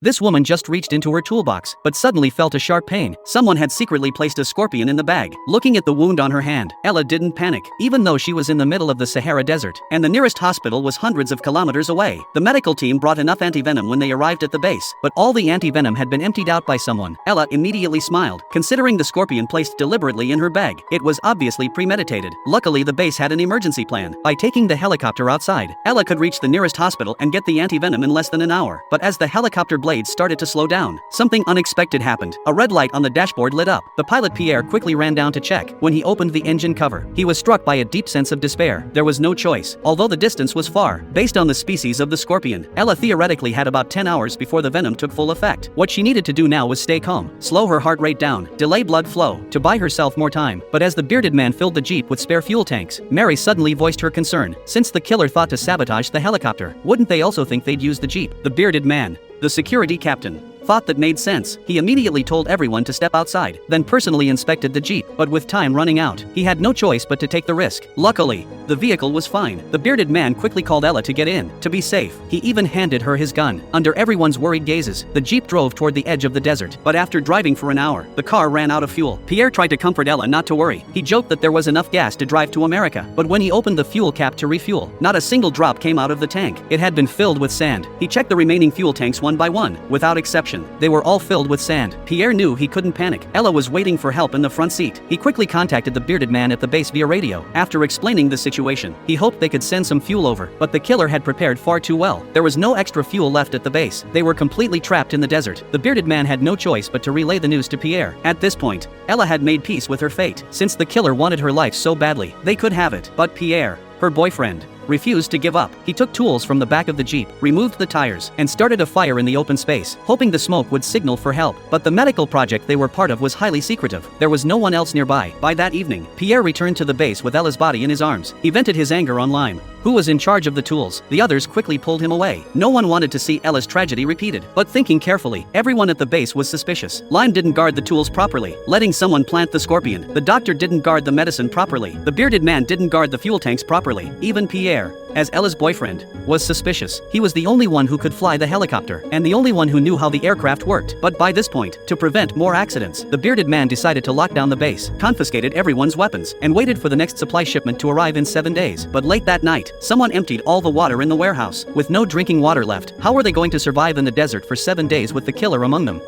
This woman just reached into her toolbox, but suddenly felt a sharp pain. Someone had secretly placed a scorpion in the bag. Looking at the wound on her hand, Ella didn't panic, even though she was in the middle of the Sahara Desert, and the nearest hospital was hundreds of kilometers away. The medical team brought enough antivenom when they arrived at the base, but all the antivenom had been emptied out by someone. Ella immediately smiled, considering the scorpion placed deliberately in her bag. It was obviously premeditated. Luckily, the base had an emergency plan. By taking the helicopter outside, Ella could reach the nearest hospital and get the antivenom in less than an hour. But as the helicopter blades started to slow down, something unexpected happened. A red light on the dashboard lit up. The pilot Pierre quickly ran down to check. When he opened the engine cover, he was struck by a deep sense of despair. There was no choice, although the distance was far. Based on the species of the scorpion, Ella theoretically had about 10 hours before the venom took full effect. What she needed to do now was stay calm, slow her heart rate down, delay blood flow, to buy herself more time. But as the bearded man filled the jeep with spare fuel tanks, Mary suddenly voiced her concern. Since the killer thought to sabotage the helicopter, wouldn't they also think they'd use the jeep? The bearded man, the security captain, thought that made sense. He immediately told everyone to step outside, then personally inspected the jeep. But with time running out, he had no choice but to take the risk. Luckily, the vehicle was fine. The bearded man quickly called Ella to get in. To be safe, he even handed her his gun. Under everyone's worried gazes, the jeep drove toward the edge of the desert. But after driving for an hour, the car ran out of fuel. Pierre tried to comfort Ella not to worry. He joked that there was enough gas to drive to America. But when he opened the fuel cap to refuel, not a single drop came out of the tank. It had been filled with sand. He checked the remaining fuel tanks one by one. Without exception, they were all filled with sand. Pierre knew he couldn't panic. Ella was waiting for help in the front seat. He quickly contacted the bearded man at the base via radio. After explaining the situation, he hoped they could send some fuel over, but the killer had prepared far too well. There was no extra fuel left at the base. They were completely trapped in the desert. The bearded man had no choice but to relay the news to Pierre. At this point, Ella had made peace with her fate. Since the killer wanted her life so badly, they could have it. But Pierre, her boyfriend, refused to give up. He took tools from the back of the jeep, removed the tires, and started a fire in the open space, hoping the smoke would signal for help. But the medical project they were part of was highly secretive. There was no one else nearby. By that evening, Pierre returned to the base with Ella's body in his arms. He vented his anger on Lime, who was in charge of the tools. The others quickly pulled him away. No one wanted to see Ella's tragedy repeated. But thinking carefully, everyone at the base was suspicious. Lime didn't guard the tools properly, letting someone plant the scorpion. The doctor didn't guard the medicine properly. The bearded man didn't guard the fuel tanks properly. Even Pierre, as Ella's boyfriend, was suspicious. He was the only one who could fly the helicopter, and the only one who knew how the aircraft worked. But by this point, to prevent more accidents, the bearded man decided to lock down the base, confiscated everyone's weapons, and waited for the next supply shipment to arrive in 7 days. But late that night, someone emptied all the water in the warehouse. With no drinking water left, how were they going to survive in the desert for 7 days with the killer among them?